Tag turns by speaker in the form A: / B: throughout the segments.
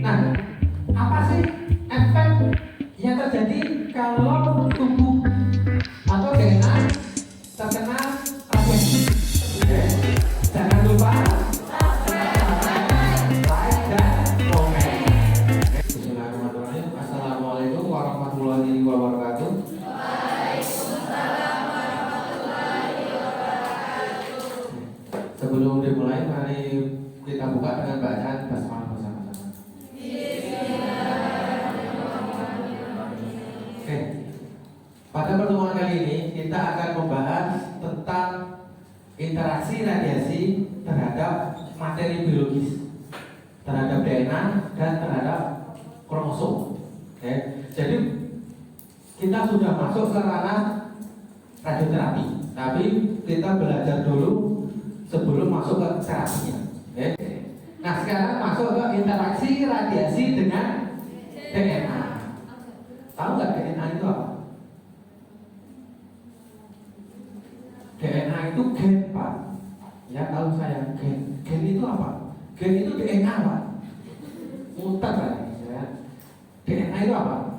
A: Nah, apa sih efek yang terjadi kalau tubuh atau DNA terkena radiasi? Oke, jangan lupa like dan komen. Bismillahirrahmanirrahim. Assalamualaikum warahmatullahi wabarakatuh. Sebelum dimulai, mari kita buka dengan bacaan basmalah bersama-sama. Oke, pada pertemuan kali ini kita akan membahas tentang interaksi radiasi terhadap materi biologis, terhadap DNA dan terhadap kromosom. Oke, jadi kita sudah masuk ke ranah radioterapi, tapi kita belajar dulu sebelum masuk ke terapinya. Oke. Nah, sekarang masuk ke interaksi radiasi dengan DNA. Tahu nggak DNA itu apa? DNA itu gen, Pak. Ya, tahu saya gen. Gen itu apa? Gen itu DNA, Pak. Muter, Pak. Ya. DNA itu apa?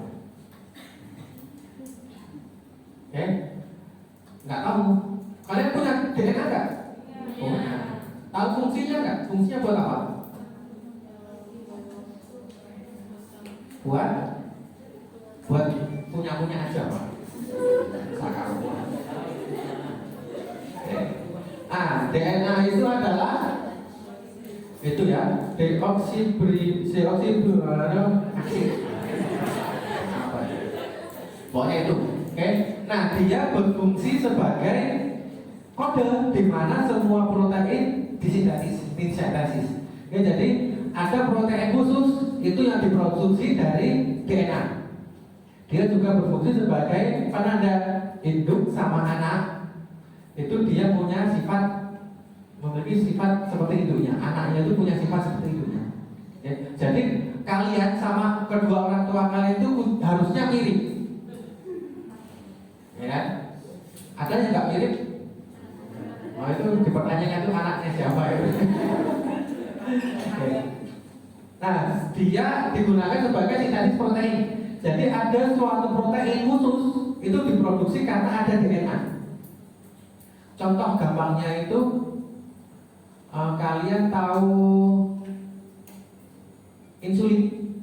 A: Oke. Nggak tahu. Kalian punya DNA nggak? Punya. Tahu fungsinya nggak? Fungsinya buat apa? Buat punya aja, Pak. Sakar. DNA itu adalah itu ya, deoksiribonukleik. Pokoknya itu. Oke. Nah, dia berfungsi sebagai kode di mana semua protein disintesis. Ya, jadi ada protein khusus itu yang diproduksi dari DNA. Dia juga berfungsi sebagai penanda induk sama anak. Itu dia punya memiliki sifat seperti induknya. Anaknya itu punya sifat seperti induknya. Ya, jadi kalian sama kedua orang tua kalian itu harusnya mirip. Ya kan? Ada yang nggak mirip? Oh, itu dipertanyakan itu anaknya siapa ya? Okay. Nah, dia digunakan sebagai sintesis protein. Jadi ada suatu protein khusus itu diproduksi karena ada DNA. Contoh gampangnya itu kalian tahu insulin.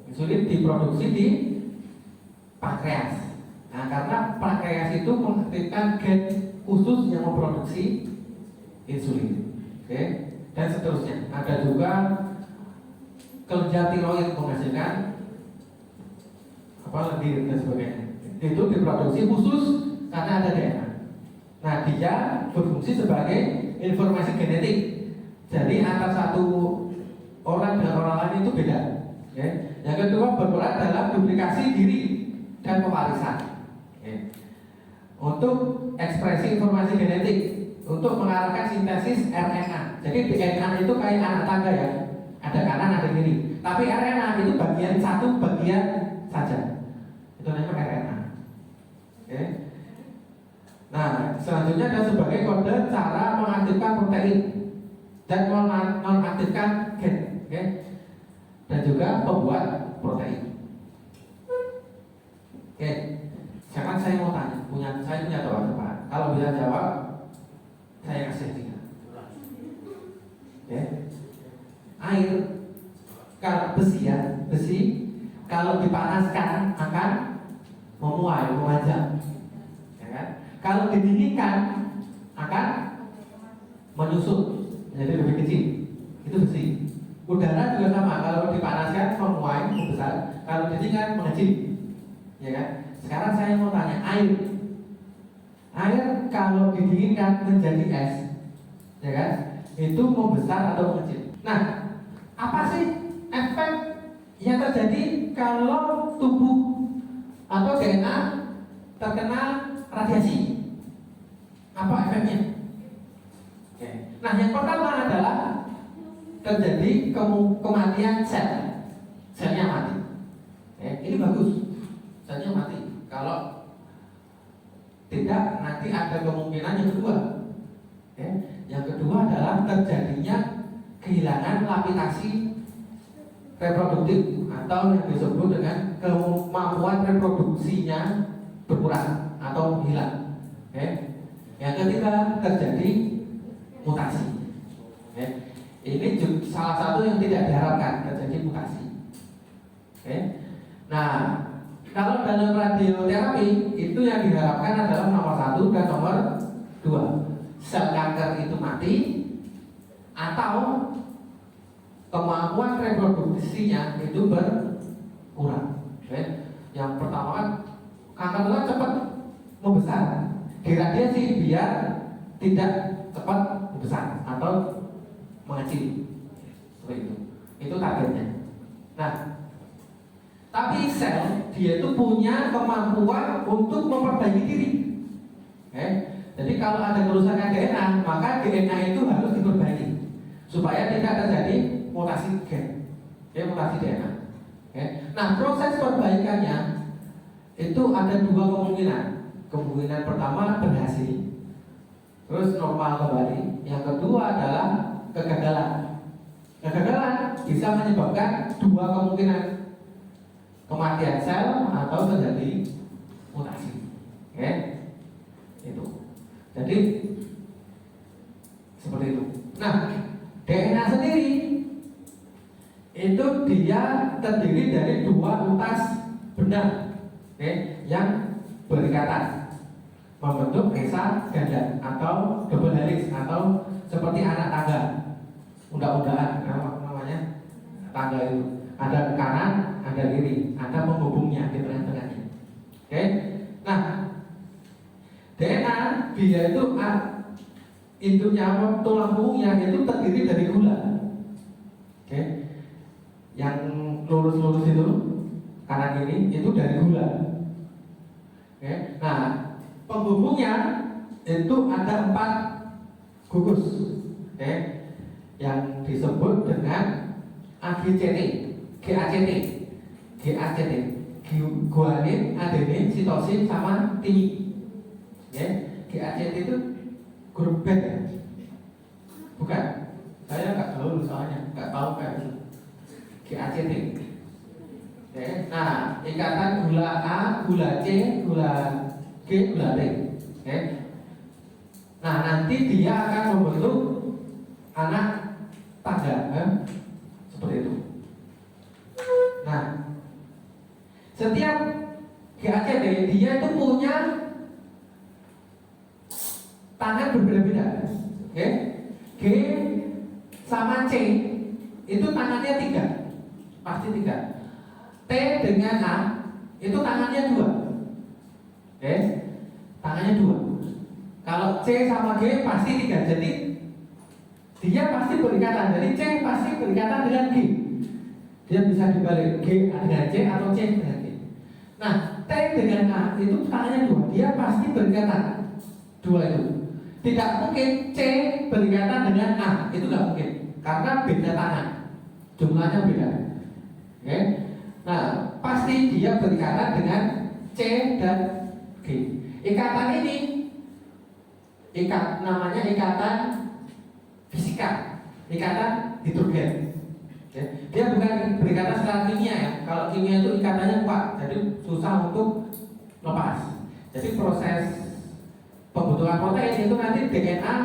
A: Insulin diproduksi di pankreas. Nah, karena pankreas itu mengaktifkan gen khusus yang memproduksi insulin. Oke, dan seterusnya. Ada juga kelenjar tiroid menghasilkan lendir dan sebagainya. Itu diproduksi khusus karena ada DNA. Nah, dia berfungsi sebagai informasi genetik. Jadi antara satu orang dengan orang lain itu beda. Oke. Yang kedua, berperan dalam duplikasi diri dan pewarisan. Oke. Untuk ekspresi informasi genetik, untuk mengarahkan sintesis RNA. Jadi DNA itu kayak anak tangga ya, ada kanan ada kiri. Tapi RNA itu satu bagian saja. Itu namanya RNA. Oke. Nah, selanjutnya ada sebagai kode cara mengaktifkan protein dan menonaktifkan gen. Oke. Dan juga pembuat protein. Oke. Sekarang saya mau tanya, saya punya tebak-tebakan. Kalau bisa jawab, saya kasih tiga. Oke. Air, kalau besi, kalau dipanaskan akan memuai, memanjang. Ya kan? Kalau didinginkan akan menyusut, menjadi lebih kecil. Itu besi. Udara juga sama, kalau dipanaskan memuai, membesar. Kalau didinginkan mengecil. Ya kan? Sekarang saya mau tanya, air kalau didinginkan menjadi es, ya kan? Itu membesar atau mengecil. Nah, apa sih efek yang terjadi kalau tubuh atau DNA terkena radiasi? Apa efeknya? Oke. Nah, yang pertama adalah terjadi kematian selnya mati. Oke. Ini bagus, selnya mati. Kalau tidak, nanti ada kemungkinan yang kedua. Oke. Yang kedua adalah terjadinya kehilangan lapitasi reproduktif atau yang disebut dengan kemampuan reproduksinya berkurang atau hilang. Yang ketiga terjadi mutasi. Ini salah satu yang tidak diharapkan, terjadi mutasi. Nah, kalau dalam radioterapi itu yang diharapkan adalah nomor 1 dan nomor 2, sel kanker itu mati atau kemampuan reproduksinya itu berkurang. Yang pertama kan kanker itu kan cepat membesar, diradiasi biar tidak cepat membesar atau mengecil, seperti itu targetnya. Nah, tapi sel dia itu punya kemampuan untuk memperbaiki diri. Jadi kalau ada kerusakan DNA, maka DNA itu harus diperbaiki supaya tidak terjadi mutasi gen, mutasi DNA. Nah, proses perbaikannya itu ada 2 kemungkinan. Kemungkinan pertama berhasil, terus normal kembali. Yang kedua adalah kegagalan. Kegagalan bisa menyebabkan 2 kemungkinan, kematian sel atau terjadi mutasi. Itu. Jadi seperti itu. Nah, DNA sendiri itu dia terdiri dari 2 utas benang yang berikatan membentuk resa ganda atau double helix atau seperti anak tangga, undang-undangan namanya tangga itu. Ada kanan, ada kiri, ada penghubungnya di tengah-tengahnya. Nah, DNA dia itu induknya tulang punggungnya itu terdiri dari gula. Yang lurus-lurus itu kanan kiri itu dari gula. Nah, penghubungnya itu ada 4 gugus, yang disebut dengan GACT, guanin, adenin, sitosin, sama timik. GACT itu grup band ya? Bukan? Saya nggak tahu soalnya, nggak tahu kayak itu. GACT. Nah, ikatan gula A, gula C, gula G, gula T. Nah, nanti dia akan membentuk anak tangga, seperti itu. Nah, setiap GACT dia itu punya tangan berbeda-beda. G sama C itu tangannya 3, pasti 3. T dengan A itu tangannya 2. Tangannya 2. Kalau C sama G pasti 3. Jadi dia pasti berikatan. Jadi C pasti berikatan dengan G. Dia bisa dibalik G dengan C atau C dengan G. Nah, T dengan A itu tangannya 2. Dia pasti berikatan 2 itu. Tidak mungkin C berikatan dengan A, itu tidak mungkin karena beda tangan, jumlahnya beda. Nah, pasti dia berikatan dengan C dan G. Ikatan ini namanya ikatan fisika, ikatan hidrogen. Dia bukan berikatan secara kimia ya. Kalau kimia itu ikatannya kuat, jadi susah untuk lepas. Jadi proses pembentukan protein itu nanti DNA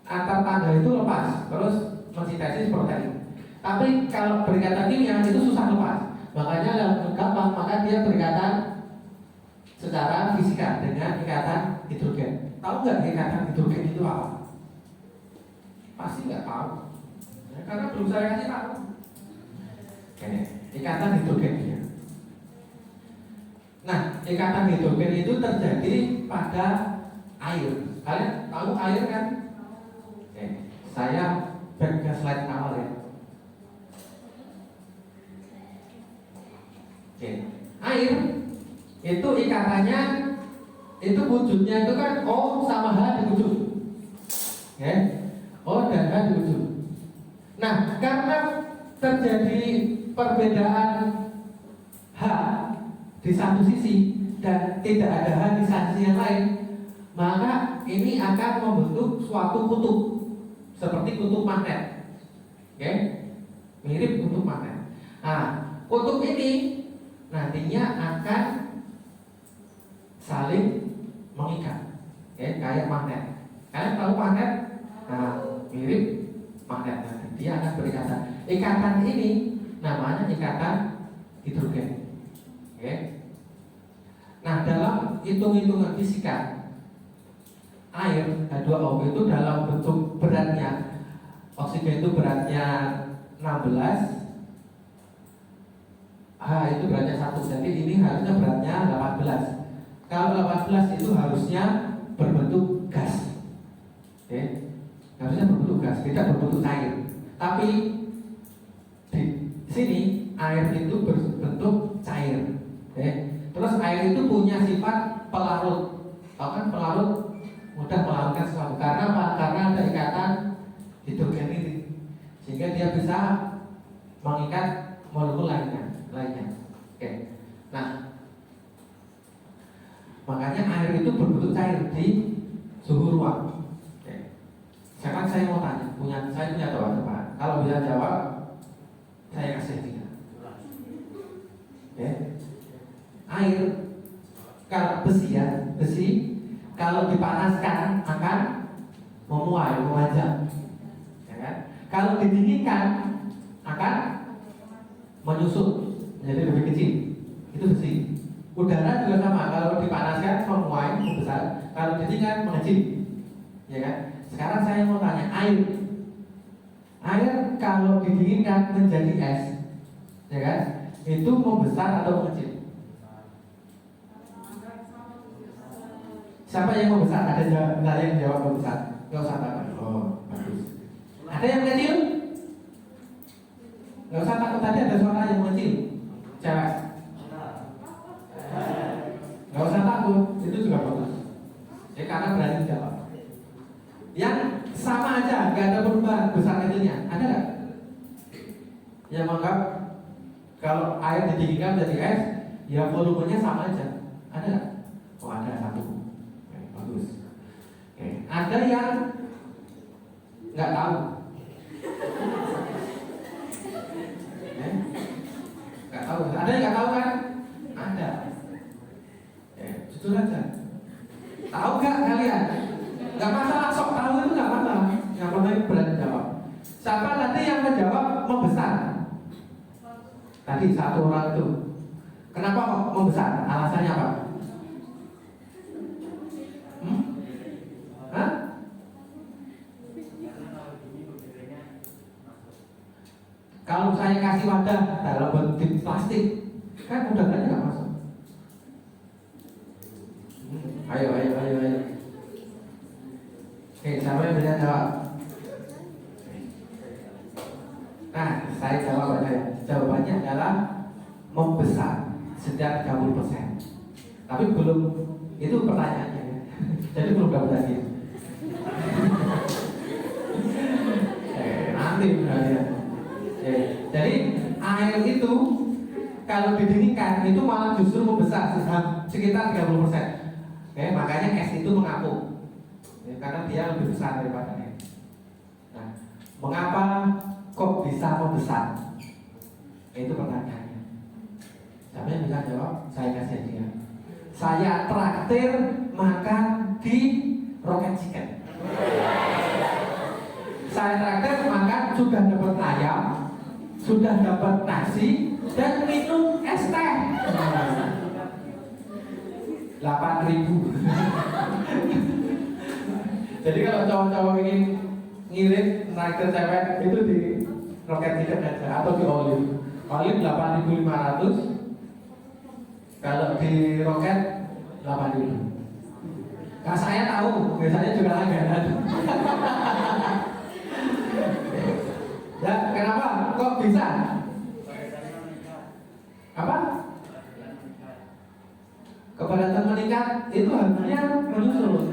A: antar tangga itu lepas, terus mensintesis protein. Tapi kalau berikatan kimia itu susah lepas. Makanya yang gampang, maka dia berikatan secara fisika dengan ikatan hidrogen. Tahu nggak ikatan hidrogen itu apa? Pasti nggak tahu, karena belum saya kasih tahu. Ikatan hidrogen ya. Nah, ikatan hidrogen itu terjadi pada air. Kalian tahu air kan? Saya back ke slide awal ya. Air itu ikatannya itu wujudnya itu kan O sama H di ujung. O dan H di ujung. Nah, karena terjadi perbedaan H di satu sisi dan tidak ada H di sisi yang lain, maka ini akan membentuk suatu kutub seperti kutub magnet. Mirip kutub magnet. Nah, kutub ini nantinya akan saling mengikat, kayak magnet. Kalian tahu magnet? Nah, mirip magnet. Nanti dia akan berikatan. Ikatan ini namanya ikatan hidrogen. Nah, dalam hitung-hitungan fisika, air H2O itu dalam bentuk beratnya, oksigen itu beratnya 16, H itu beratnya 1, jadi ini harusnya beratnya 18. Kalau 18 itu harusnya berbentuk gas, harusnya berbentuk gas, tidak berbentuk cair. Tapi di sini air itu berbentuk cair. Terus air itu punya sifat pelarut. Tahu kan pelarut mudah melarutkan sesuatu. Karena apa? Karena ada ikatan hidrogen ini, sehingga dia bisa mengikat molekul lainnya. Nah, makanya air itu berbentuk cair di suhu ruang. Sekarang saya mau tanya, saya punya teman-teman. Kalau bisa jawab, saya kasih tiga. Air, kalau besi kalau dipanaskan akan memuai, memanjang. Kalau didinginkan akan menyusut menjadi lebih kecil. Itu besi. Udara juga sama, kalau dipanaskan memuai, membesar. Kalau didinginkan mengecil. Sekarang saya mau tanya, air kalau didinginkan menjadi es, itu membesar atau mengecil? Siapa yang membesar? Ada yang jawab membesar. Gak usah takut. Oh, bagus. Ada yang kecil? Gak usah takut, tadi ada suara yang kecil. Cewek. Gak usah takut, itu juga bagus. Karena berani jawab. Yang sama aja, gak ada perubahan besar kecilnya. Ada gak? Yang menganggap kalau air didinginkan menjadi es, ya volumenya sama aja. Ada gak? Oh, ada satu. Bagus. Ada yang nggak tahu. Nggak tahu. Ada yang nggak tahu kan? Ada. Jujur aja. Tahu nggak kalian? Nggak masalah, sok tahu itu nggak masalah. Yang penting berani jawab. Siapa nanti yang menjawab membesar? Tadi satu orang itu. Kenapa kok membesar? Alasannya apa? Kalau saya kasih wadah dalam bentuk plastik, kan udaranya nggak masuk. Ayo. Siapa yang bisa jawab? Nah, saya jawab aja. Jawabannya adalah membesar setiap 30%. Tapi belum, itu pertanyaannya. Jadi belum dapat lagi. Nanti ya. Jadi air itu kalau didinginkan itu malah justru membesar sekitar 30%. Makanya es itu mengapung. Karena dia lebih besar daripada es. Nah, mengapa kok bisa membesar? Itu pertanyaannya. Siapa yang bisa jawab? Saya kasih dia. Saya traktir makan di Rocket Chicken. Saya traktir makan, sudah dapat ayam, sudah dapat nasi, dan minum es teh. 8.000. Jadi kalau cowok-cowok ingin ngirit traktir cewek itu di Rocket Chicken aja atau di Olive. Olive 8.500. Kalau di Rocket 8.000. Nah, saya tahu, biasanya juga langganan. Ya, kenapa? Kok bisa? Apa? Kepadatan meningkat itu harusnya menyusul.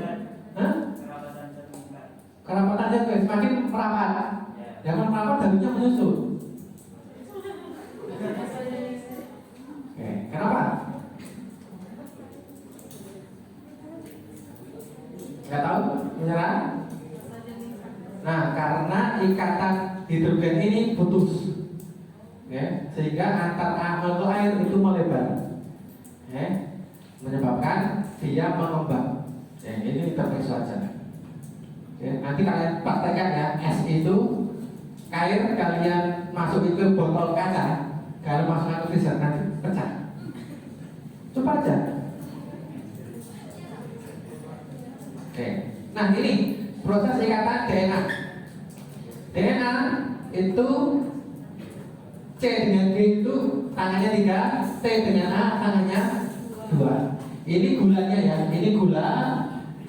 A: Kerapatan jatuh semakin merapat. Ya, kalau merapat harusnya menyusul. Kenapa? Nggak tahu? Menyerah? Nah, karena ikatan hidrogen ini putus. sehingga antar air itu melebar, menyebabkan dia mengembang. Ini intermezzo aja. Nanti kalian praktekkan ya, es itu air kalian masukin ke botol kaca, kalian masukkan ke freezer nanti pecah. Coba aja. Nah ini proses ikatan DNA. DNA itu C dengan G itu tangannya 3, T dengan A tangannya 2. Ini gulanya ya, ini gula,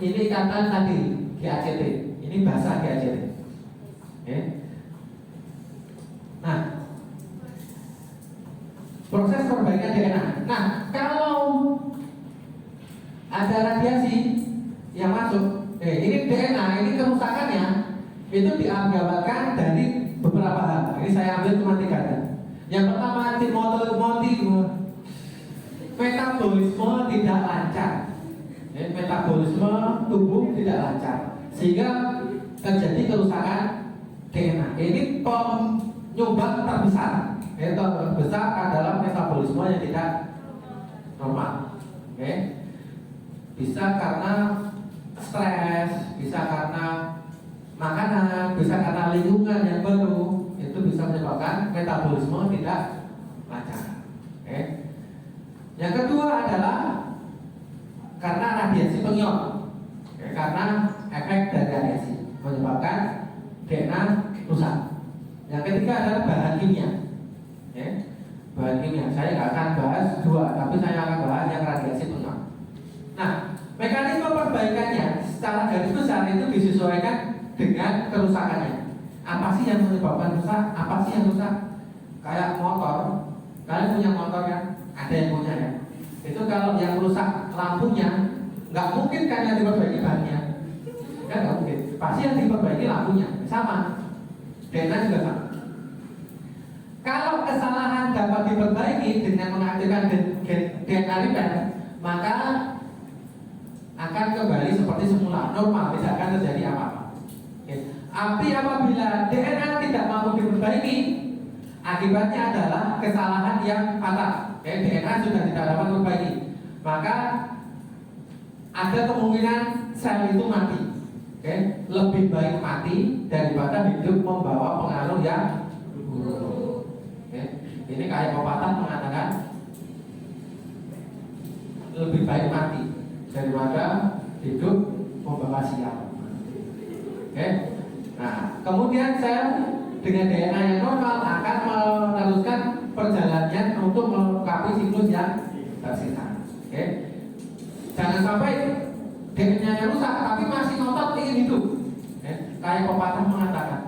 A: ini ikatan tadi GACT, ini basa GACT. Nah, proses perbaikan DNA. Nah, kalau ada radiasi yang masuk, ini DNA, ini kerusakannya itu digambarkan dari beberapa hal. Ini saya ambil cuma 3. Yang pertama, metabolisme tidak lancar. Metabolisme tubuh tidak lancar, sehingga terjadi kerusakan DNA. Ini penyumbang terbesar. Terbesar adalah metabolisme yang tidak normal. Bisa karena stres, bisa karena makanan, bisa karena lingkungan yang baru, itu bisa menyebabkan metabolisme tidak lancar. Yang kedua adalah karena radiasi pengion, karena efek dari radiasi menyebabkan DNA rusak. Yang ketiga adalah bahan kimia. Bahan kimia, saya nggak akan bahas 2, tapi saya akan bahas yang radiasi pengion. Nah, mekanisme perbaikannya secara garis besar itu disesuaikan dengan kerusakannya. Apa sih yang menyebabkan rusak? Apa sih yang rusak? Kayak motor, kalian punya motor kan? Ada yang punya ya. Itu kalau yang rusak lampunya, nggak mungkin kan yang diperbaiki bahannya, kan nggak mungkin. Pasti yang diperbaiki lampunya. Sama, DNA juga sama. Kalau kesalahan dapat diperbaiki dengan mengaktifkan DNA repair, maka akan kembali seperti semula, normal, tidak akan terjadi apa-apa. Tapi apabila DNA tidak mampu diperbaiki, akibatnya adalah kesalahan yang fatal. DNA sudah tidak dapat diperbaiki, maka ada kemungkinan sel itu mati. Lebih baik mati daripada hidup membawa pengaruh yang buruk. Ini kayak pepatah mengatakan lebih baik mati daripada hidup membawa sial. Nah, kemudian sel dengan DNA yang normal akan meneruskan perjalanannya untuk melengkapi siklus yang tersisa. Jangan sampai DNA nya rusak tapi masih ngotot ingin hidup. Kayak pepatah mengatakan,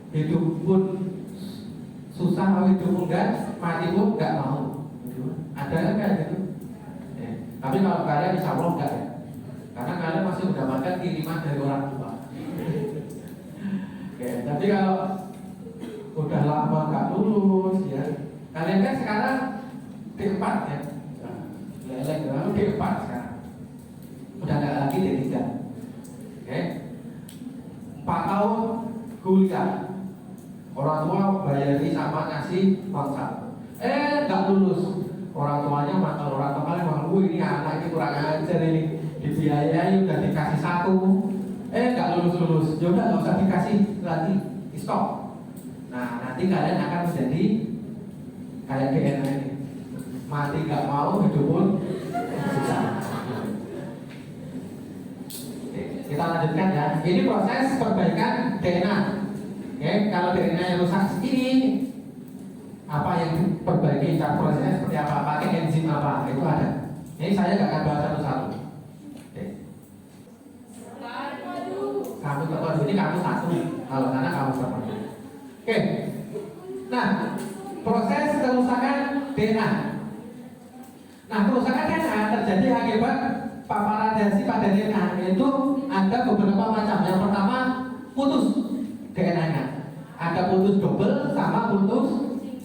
A: hidup pun susah, hidup pun enggak, mati pun enggak mau. Ada enggak gitu? Tapi kalau kalian insya Allah enggak ya, karena kalian masih mendapatkan kiriman dari orang tua. Tapi kalau udah lama nggak lulus ya, kalian kan sekarang D4 ya, lelek lalu D4 sekarang, udah nggak lagi D3. 4 tahun kuliah, orang tua bayari sama ngasih konsep, nggak lulus. Orang tuanya makan, orang tuanya ini anak ini kurang ajar ini, dibiayai udah dikasih 1, nggak lulus. Ya udah nggak usah dikasih lagi, stop. Nah nanti kalian akan menjadi kayak DNA ini, mati nggak mau, hidup pun susah. Kita lanjutkan ya. Ini proses perbaikan DNA. Kalau DNA yang rusak ini, apa yang diperbaiki, cara prosesnya seperti apa, pakai enzim apa, itu ada. Ini saya nggak akan bahas satu-satu. Kamu tertentu ini kamu 1, kalau sana kamu tertentu. Nah, proses kerusakan DNA. Nah, kerusakan DNA terjadi akibat paparan radiasi pada DNA, yaitu ada beberapa macam. Yang pertama, putus DNA-nya. Ada putus double sama putus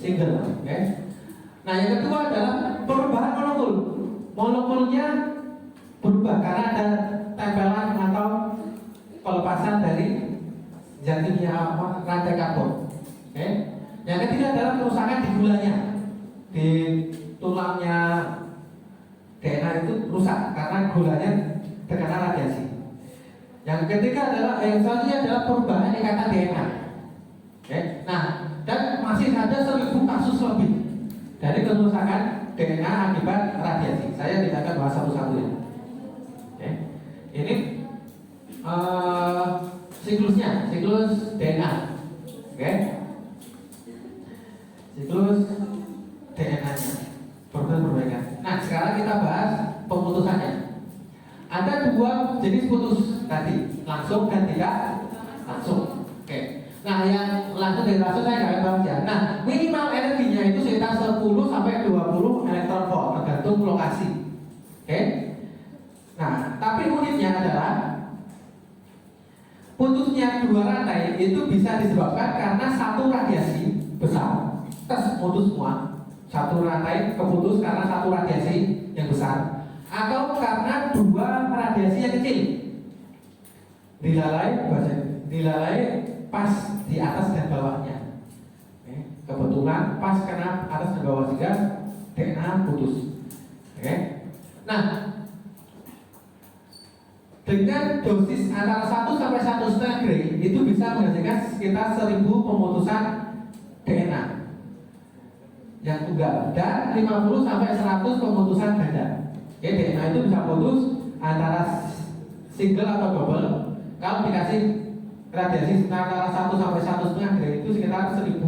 A: single. Nah, yang kedua adalah perubahan molekul. Molekulnya berubah karena ada tempelan atau pelepasan dari zat kimia rantai karbon. Yang ketiga adalah kerusakan di gulanya, di tulangnya DNA itu rusak karena gulanya terkena radiasi. Yang ketiga adalah selanjutnya adalah perubahan ikatan DNA. Oke. Nah, dan masih ada 1000 kasus lebih dari kerusakan DNA akibat radiasi. Saya tidak akan bahas satu-satu ya. Oke. Ini siklusnya, siklus DNA. Oke. Siklus DNA-nya perbaikan. Nah, sekarang kita bahas pemutusannya. Ada 2 jenis putus tadi, langsung dan tidak langsung. Oke. Nah, yang langsung dan langsung saya nggak akan bahas ya. Nah, minimal energinya itu sekitar 10 sampai 20 elektron volt tergantung lokasi. Oke. Nah, tapi unitnya adalah putusnya 2 rantai itu bisa disebabkan karena satu radiasi besar terus putus semua. Satu rantai keputus karena satu radiasi yang besar, atau karena 2 radiasi yang kecil dilalai pas di atas dan bawahnya. Oke. Kebetulan pas kena atas dan bawah sehingga DNA putus. Oke. Nah, dengan dosis antara 1 sampai 1,5 gray itu bisa menghasilkan sekitar 1000 pemutusan DNA yang tunggal dan 50 sampai 100 pemutusan ganda. Oke, DNA itu bisa putus antara single atau double. Kalau dikasih radiasi antara 1 sampai 1,5 gray itu sekitar 1000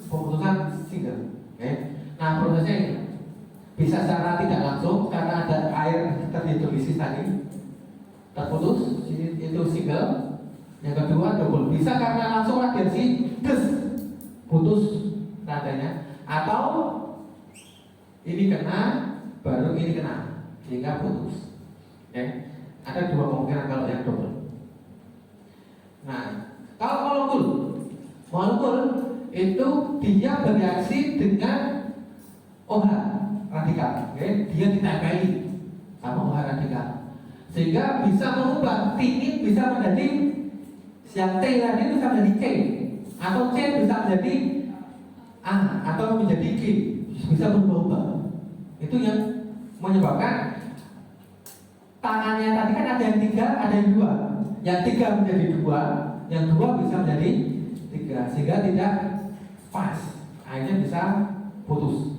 A: pemutusan single. Oke. Nah, prosesnya ini bisa secara tidak langsung karena ada air terhidrolisis tadi terputus, itu single. Yang kedua double, bisa karena langsung radiasi putus rantainya, atau ini kena baru ini kena sehingga putus. Oke. Ada 2 kemungkinan kalau yang double. Nah, kalau molekul itu dia bereaksi dengan OH radikal. Oke. Dia ditempeli sama OH radikal sehingga bisa mengubah ini bisa menjadi yang T tadi bisa menjadi C, atau C bisa menjadi A, atau menjadi G, bisa berubah-ubah. Itu yang menyebabkan tangannya tadi kan ada yang 3, ada yang 2. Yang 3 menjadi 2, yang 2 bisa menjadi 3, sehingga tidak pas, akhirnya bisa putus.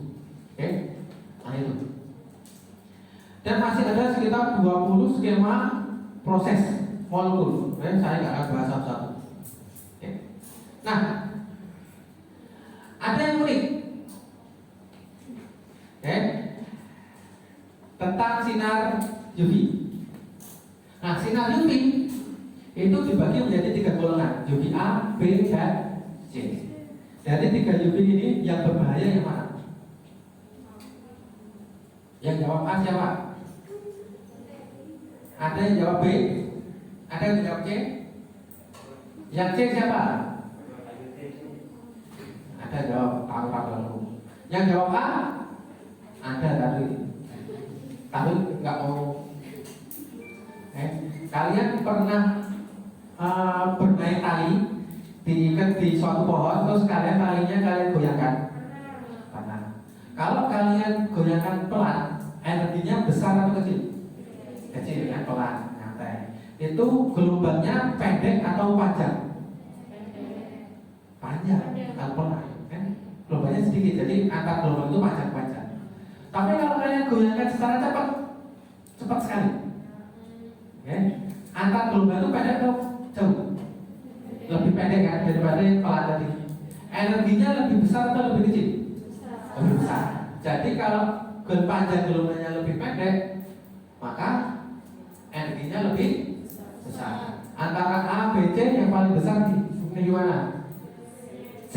A: Oke. Nah itu. Dan masih ada sekitar 20 skema proses molekul. Saya nggak akan bahas satu-satu. Oke. Nah, ada yang unik, oke, tentang sinar UV. Nah, sinar UV itu dibagi menjadi 3 golongan, UVA, B, dan C. Dari 3 UV ini yang berbahaya yang mana? Yang jawab A siapa? Ada yang jawab B? Ada yang jawab C? Yang C siapa? Ada jawab tahu. Yang jawab A? Ada tadi. Tapi nggak mau. Kalian pernah bermain tali diikat di suatu pohon, terus kalian goyangkan? Pernah. Kalau kalian goyangkan pelan, energinya besar atau kecil? Kecil kan, pelan, nyantai. Itu gelombangnya pendek atau panjang? Panjang, kalau pelan kan gelombangnya sedikit, jadi antar gelombang itu panjang. Tapi kalau kalian goyangkan secara cepat sekali, antar gelombang itu pendek atau jauh? Lebih pendek kan daripada yang pelan tadi. Energinya lebih besar atau lebih kecil? Lebih besar. Jadi kalau panjang gelombangnya lebih pendek, maka energinya lebih besar. Antara A, B, C yang paling besar di mana? C.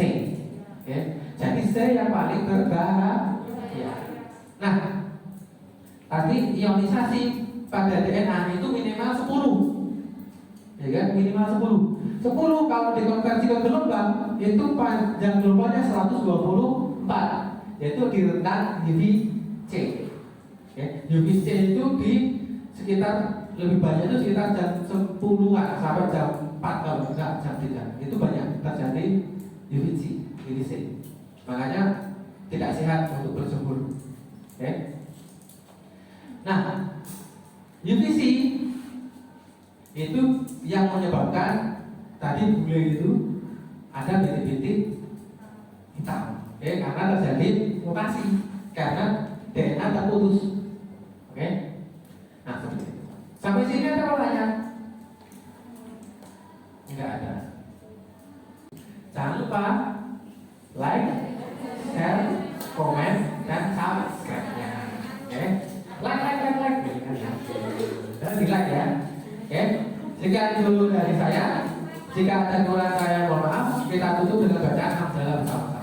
A: Jadi C yang paling berbahaya. Nah, tadi ionisasi pada DNA itu minimal 10, ya kan? Minimal 10 kalau dikonversi ke gelombang itu panjang gelombangnya 124, yaitu di rentang UVC. UVC itu di sekitar lebih banyak itu sekitar jam 10-an sampai jam 4 kalau enggak jam 3. Itu banyak terjadi UVC. irisin. Makanya tidak sehat untuk berjemur. Oke? Nah, UVC itu yang menyebabkan tadi bule itu ada bintik-bintik hitam. Oke, karena terjadi mutasi karena DNA terputus. Oke? Nah, seperti itu. Sampai sini ada pertanyaan? Enggak ada. Jangan lupa like, share, komen, dan subscribe-nya. Oke? Like. Dan di like ya. Oke? Jika itu dari saya, jika ada kurang saya mohon maaf. Kita tutup dengan bacaan hamdalah bersama.